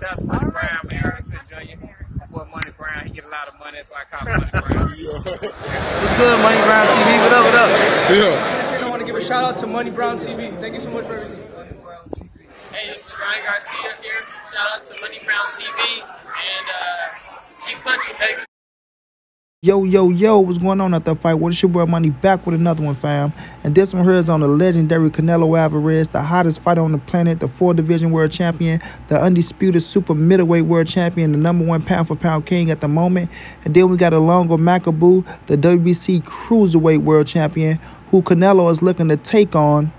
Shout out to Money Brown, man. Respect Junior. My boy Money Brown, he get a lot of money, that's why I call him Money Brown. What's good, Money Brown TV? What up, what up? Yeah. I want to give a shout out to Money Brown TV. Thank you so much for everything. Hey, this is Ryan Garcia here. Shout out to Money Brown TV and keep punching, baby. Yo, what's going on at the fight? What is your boy Money back with another one, fam? And this one here is on the legendary Canelo Alvarez, the hottest fighter on the planet, the 4-division world champion, the undisputed super middleweight world champion, the #1 pound-for-pound king at the moment. And then we got Llunga Makabu, the WBC cruiserweight world champion, who Canelo is looking to take on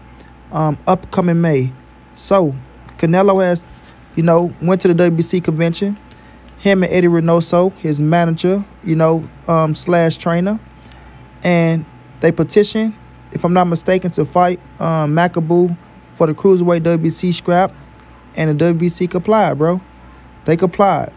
upcoming May. So, Canelo has, went to the WBC convention. Him and Eddie Reynoso, his manager, / trainer. And they petitioned, if I'm not mistaken, to fight Makabu for the Cruiserweight WBC scrap. And the WBC complied, bro. They complied.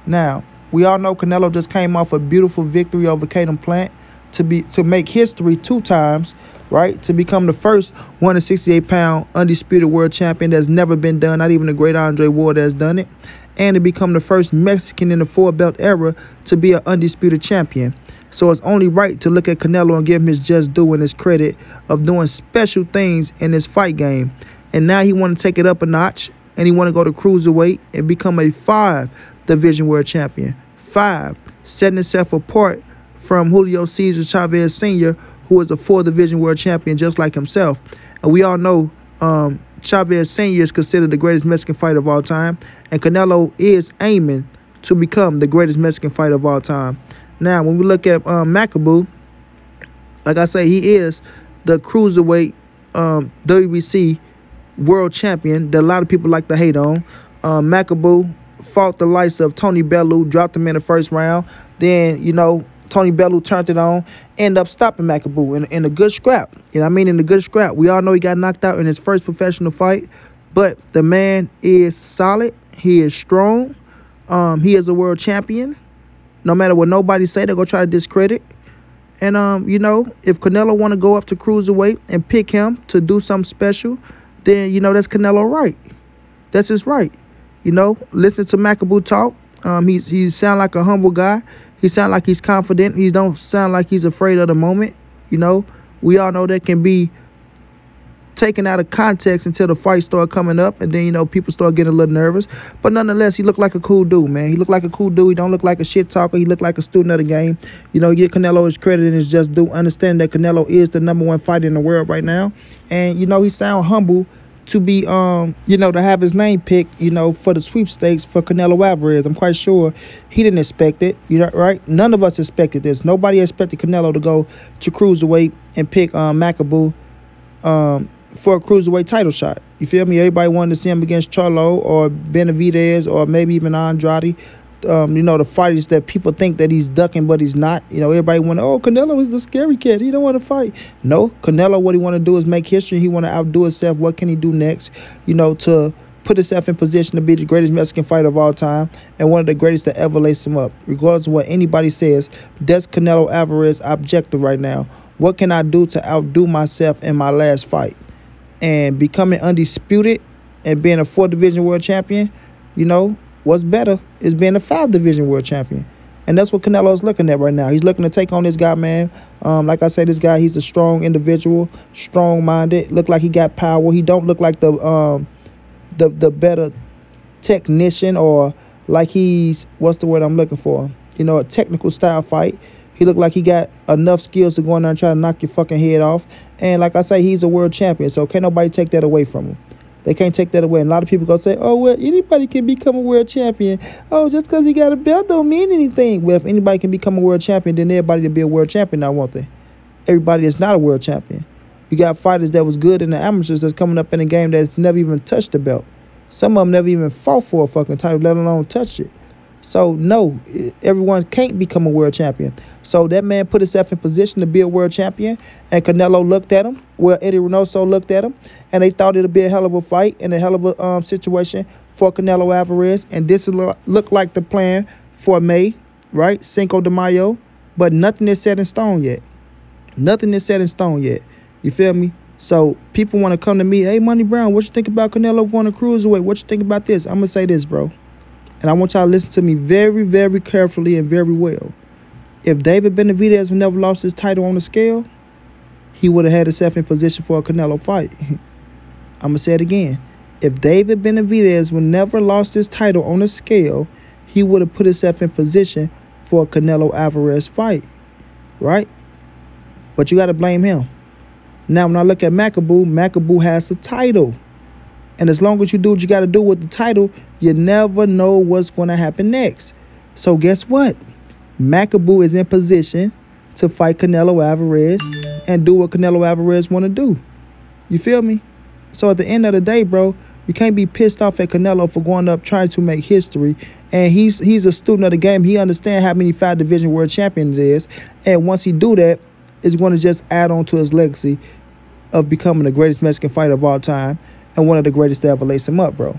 Now, we all know Canelo just came off a beautiful victory over Caden Plant to make history 2 times, right? To become the first 168-pound undisputed world champion that's never been done. Not even the great Andre Ward has done it. And to become the first Mexican in the 4-belt era to be an undisputed champion. So it's only right to look at Canelo and give him his just due and his credit of doing special things in this fight game. And now he want to take it up a notch, and he want to go to cruiserweight and become a 5-division world champion. 5, setting himself apart from Julio Cesar Chavez Sr., who is a 4-division world champion just like himself. And we all know Chavez Sr. is considered the greatest Mexican fighter of all time, and Canelo is aiming to become the greatest Mexican fighter of all time. Now, when we look at Makabu, like I say, he is the cruiserweight WBC world champion that a lot of people like to hate on. Makabu fought the likes of Tony Bellew, dropped him in the first round. Then, Tony Bellew turned it on, ended up stopping Makabu in a good scrap. In a good scrap. We all know he got knocked out in his first professional fight, but the man is solid. He is strong. He is a world champion. No matter what nobody say, they're going to try to discredit. And, if Canelo want to go up to cruiserweight and pick him to do something special, then, that's Canelo right. That's his right. Listen to Makabu talk. He sound like a humble guy. He sound like he's confident. He don't sound like he's afraid of the moment. We all know that can be taken out of context until the fight start coming up, and then, people start getting a little nervous. But nonetheless, he looked like a cool dude, man. He looked like a cool dude. He don't look like a shit talker. He looked like a student of the game. Give Canelo his credit and his just due. Understand that Canelo is the #1 fighter in the world right now. And, he sound humble to be, to have his name picked, for the sweepstakes for Canelo Alvarez. I'm quite sure he didn't expect it, right? None of us expected this. Nobody expected Canelo to go to cruiserweight and pick Makabu for a cruiserweight title shot. You feel me? Everybody wanted to see him against Charlo or Benavidez or maybe even Andrade. The fighters that people think that he's ducking, but he's not. Everybody want to, Canelo is the scary kid. He don't want to fight. No, Canelo, what he want to do is make history. He want to outdo himself. What can he do next? To put himself in position to be the greatest Mexican fighter of all time and one of the greatest to ever lace him up. Regardless of what anybody says, that's Canelo Alvarez objective right now. What can I do to outdo myself in my last fight? And becoming undisputed and being a 4-division world champion, what's better is being a 5-division world champion. And that's what Canelo is looking at right now. He's looking to take on this guy, man. Like I said, this guy, he's a strong individual, strong-minded. Look like he got power. He don't look like the better technician, or like he's, what's the word I'm looking for? A technical style fight. He looked like he got enough skills to go in there and try to knock your fucking head off. And like I say, he's a world champion, so can't nobody take that away from him. They can't take that away. And a lot of people going to say, well, anybody can become a world champion. Just because he got a belt don't mean anything. Well, if anybody can become a world champion, then everybody can be a world champion now, won't they? Everybody is not a world champion. You got fighters that was good in the amateurs that's coming up in the game that's never even touched the belt. Some of them never even fought for a fucking title, let alone touch it. So, no, everyone can't become a world champion. So that man put himself in position to be a world champion, and Canelo looked at him. Well, Eddie Reynoso looked at him, and they thought it would be a hell of a fight and a hell of a situation for Canelo Alvarez. And this looked like the plan for May, right? Cinco de Mayo. But nothing is set in stone yet. Nothing is set in stone yet. You feel me? So people want to come to me, hey, Money Brown, what you think about Canelo going to cruiserweight? What you think about this? I'm going to say this, bro. And I want y'all to listen to me very, very carefully and very well. If David Benavidez would never lost his title on the scale, he would have had himself in position for a Canelo fight. I'm going to say it again. If David Benavidez would never lost his title on the scale, he would have put himself in position for a Canelo Alvarez fight. Right? But you got to blame him. Now, when I look at Makabu, Makabu has the title. And as long as you do what you got to do with the title, you never know what's going to happen next. So guess what? Makabu is in position to fight Canelo Alvarez and do what Canelo Alvarez want to do. You feel me? So at the end of the day, bro, you can't be pissed off at Canelo for going up trying to make history. And he's a student of the game. He understands how many 5 division world champion it is. And once he do that, it's going to just add on to his legacy of becoming the greatest Mexican fighter of all time and one of the greatest to ever lace him up, bro.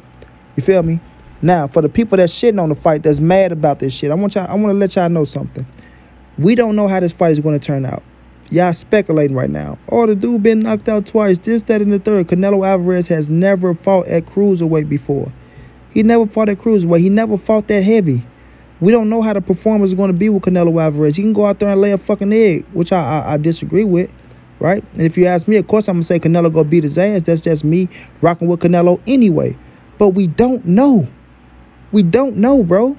You feel me? Now, for the people that's shitting on the fight, that's mad about this shit, I want to let y'all know something. We don't know how this fight is going to turn out. Y'all speculating right now. Oh, the dude been knocked out twice, this, that, and the third. Canelo Alvarez has never fought at cruiserweight before. He never fought at cruiserweight. He never fought that heavy. We don't know how the performance is going to be with Canelo Alvarez. He can go out there and lay a fucking egg, which I disagree with, right? And if you ask me, of course I'm going to say Canelo go beat his ass. That's just me rocking with Canelo anyway. But we don't know. We don't know, bro.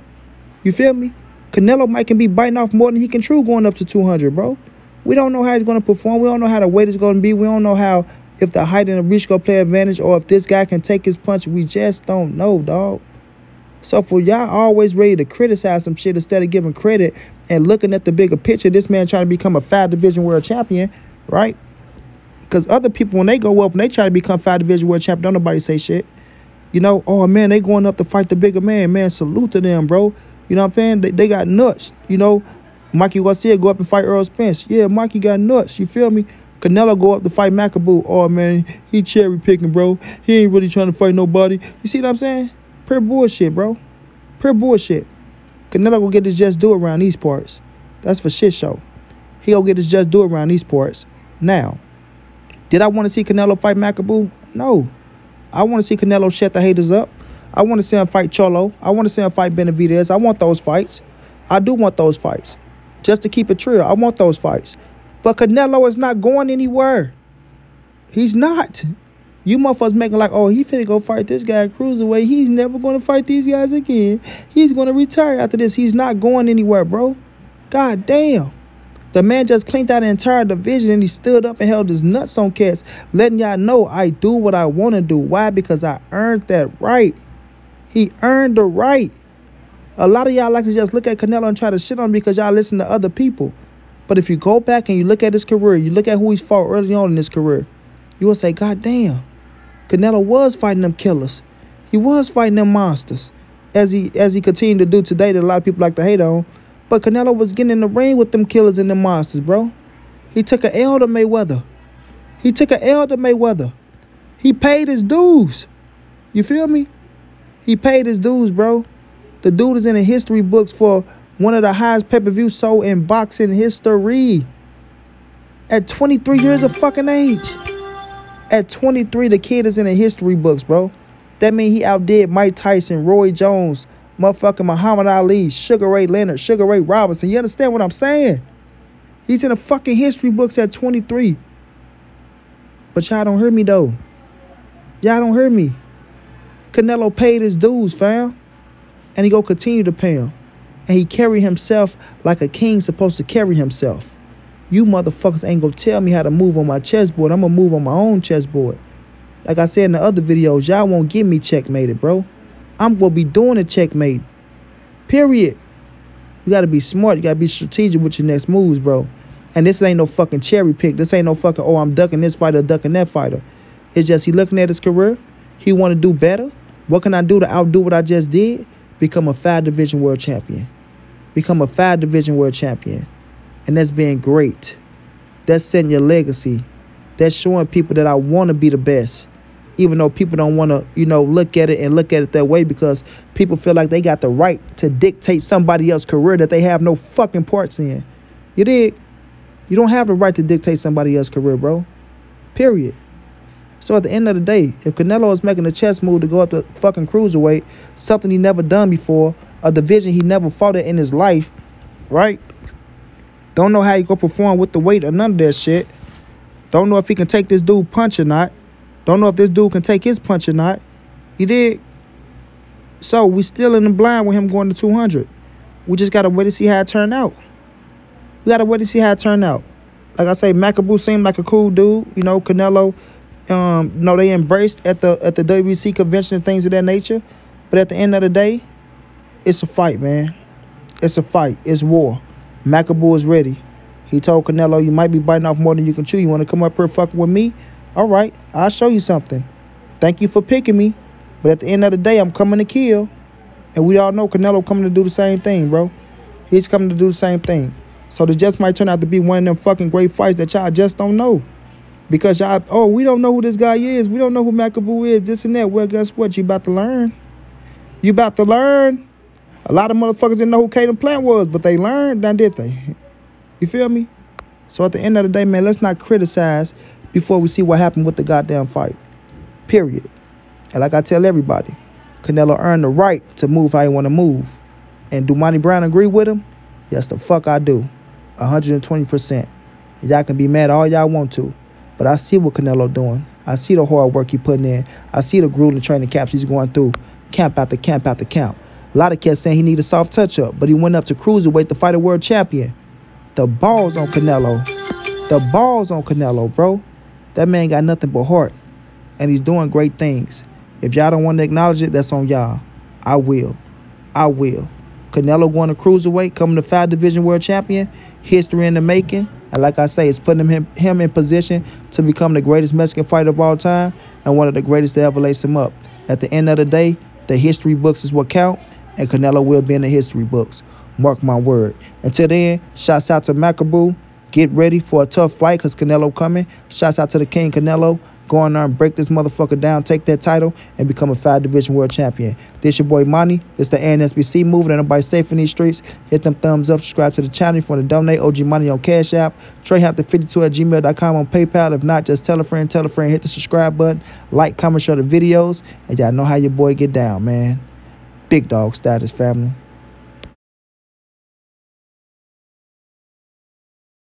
You feel me? Canelo might can be biting off more than he can chew going up to 200, bro. We don't know how he's going to perform. We don't know how the weight is going to be. We don't know how, if the height and the reach going to play advantage or if this guy can take his punch. We just don't know, dog. So for y'all always ready to criticize some shit instead of giving credit and looking at the bigger picture, this man trying to become a 5 division world champion, right? Because other people, when they go up and they try to become 5 division world champion, don't nobody say shit. You know, oh, man, they going up to fight the bigger man. Man, salute to them, bro. You know what I'm saying? They got nuts. You know, Mikey Garcia go up and fight Earl Spence. Yeah, Mikey got nuts. You feel me? Canelo go up to fight Makabu. Oh, man, he cherry picking, bro. He ain't really trying to fight nobody. You see what I'm saying? Pure bullshit, bro. Pure bullshit. Canelo go get his just do around these parts. That's for shit show. He go get his just do around these parts. Now, did I want to see Canelo fight Makabu? No. I want to see Canelo shut the haters up. I want to see him fight Cholo. I want to see him fight Benavidez. I want those fights. I do want those fights. Just to keep it real, I want those fights. But Canelo is not going anywhere. He's not. You motherfuckers making like, oh, he finna go fight this guy at cruiserweight. He's never going to fight these guys again. He's going to retire after this. He's not going anywhere, bro. God damn. The man just cleaned out the entire division and he stood up and held his nuts on cats, letting y'all know I do what I want to do. Why? Because I earned that right. He earned the right. A lot of y'all like to just look at Canelo and try to shit on him because y'all listen to other people. But if you go back and you look at his career, you look at who he's fought early on in his career, you will say, God damn, Canelo was fighting them killers. He was fighting them monsters, as he continued to do today that a lot of people like to hate on. But Canelo was getting in the ring with them killers and them monsters, bro. He took an L to Mayweather. He took an L to Mayweather. He paid his dues. You feel me? He paid his dues, bro. The dude is in the history books for one of the highest pay-per-view sold in boxing history. At 23 years of fucking age. At 23, the kid is in the history books, bro. That means he outdid Mike Tyson, Roy Jones, motherfucking Muhammad Ali, Sugar Ray Leonard, Sugar Ray Robinson. You understand what I'm saying? He's in the fucking history books at 23. But y'all don't hear me, though. Y'all don't hear me. Canelo paid his dues, fam. And he gonna continue to pay him. And he carry himself like a king supposed to carry himself. You motherfuckers ain't gonna tell me how to move on my chessboard. I'm gonna move on my own chessboard. Like I said in the other videos, y'all won't get me checkmated, bro. I'm gonna be doing the checkmate. Period. You gotta be smart. You gotta be strategic with your next moves, bro. And this ain't no fucking cherry pick. This ain't no fucking, oh, I'm ducking this fighter, ducking that fighter. It's just he looking at his career. He want to do better. What can I do to outdo what I just did? Become a 5 division world champion. Become a 5 division world champion. And that's being great. That's setting your legacy. That's showing people that I want to be the best. Even though people don't want to, look at it that way because people feel like they got the right to dictate somebody else's career that they have no fucking parts in. You dig? You don't have the right to dictate somebody else's career, bro. Period. So at the end of the day, if Canelo is making a chess move to go up to fucking cruiserweight, something he never done before, a division he never fought in his life, right? Don't know how he gonna perform with the weight or none of that shit. Don't know if he can take this dude punch or not. Don't know if this dude can take his punch or not. You dig? So we still in the blind with him going to 200. We just gotta wait to see how it turn out. We gotta wait to see how it turn out. Like I say, Makabu seemed like a cool dude. You know, Canelo, they embraced at the WBC convention and things of that nature. But at the end of the day, it's a fight, man. It's a fight. It's war. Makabu is ready. He told Canelo, you might be biting off more than you can chew. You want to come up here fucking with me? All right, I'll show you something. Thank you for picking me. But at the end of the day, I'm coming to kill. And we all know Canelo coming to do the same thing, bro. He's coming to do the same thing. So this just might turn out to be one of them fucking great fights that y'all just don't know. Because y'all, we don't know who this guy is. We don't know who Makabu is, this and that. Well, guess what? You about to learn. You about to learn. A lot of motherfuckers didn't know who Caden Plant was, but they learned, now did they? You feel me? So at the end of the day, man, let's not criticize before we see what happened with the goddamn fight. Period. And like I tell everybody, Canelo earned the right to move how he want to move. And do Monty Brown agree with him? Yes, the fuck I do. 120%. Y'all can be mad all y'all want to. But I see what Canelo doing. I see the hard work he putting in. I see the grueling training camps he's going through. Camp after camp after camp. A lot of cats saying he need a soft touch-up, but he went up to cruiserweight to fight a world champion. The balls on Canelo. The balls on Canelo, bro. That man got nothing but heart. And he's doing great things. If y'all don't want to acknowledge it, that's on y'all. I will. I will. Canelo going to cruiserweight, coming to 5-division world champion. History in the making. And like I say, it's putting him in position to become the greatest Mexican fighter of all time and one of the greatest to ever lace him up. At the end of the day, the history books is what count. And Canelo will be in the history books. Mark my word. Until then, shouts out to Makabu. Get ready for a tough fight because Canelo coming. Shouts out to the King Canelo. Go on there and break this motherfucker down, take that title, and become a 5-division world champion. This your boy Monty. This the ANSBC moving. Everybody safe in these streets. Hit them thumbs up. Subscribe to the channel if you want to donate. OG Money on Cash App. TreyHunt52@gmail.com on PayPal. If not, just tell a friend. Hit the subscribe button. Like, comment, share the videos. And y'all know how your boy get down, man. Big dog status, family.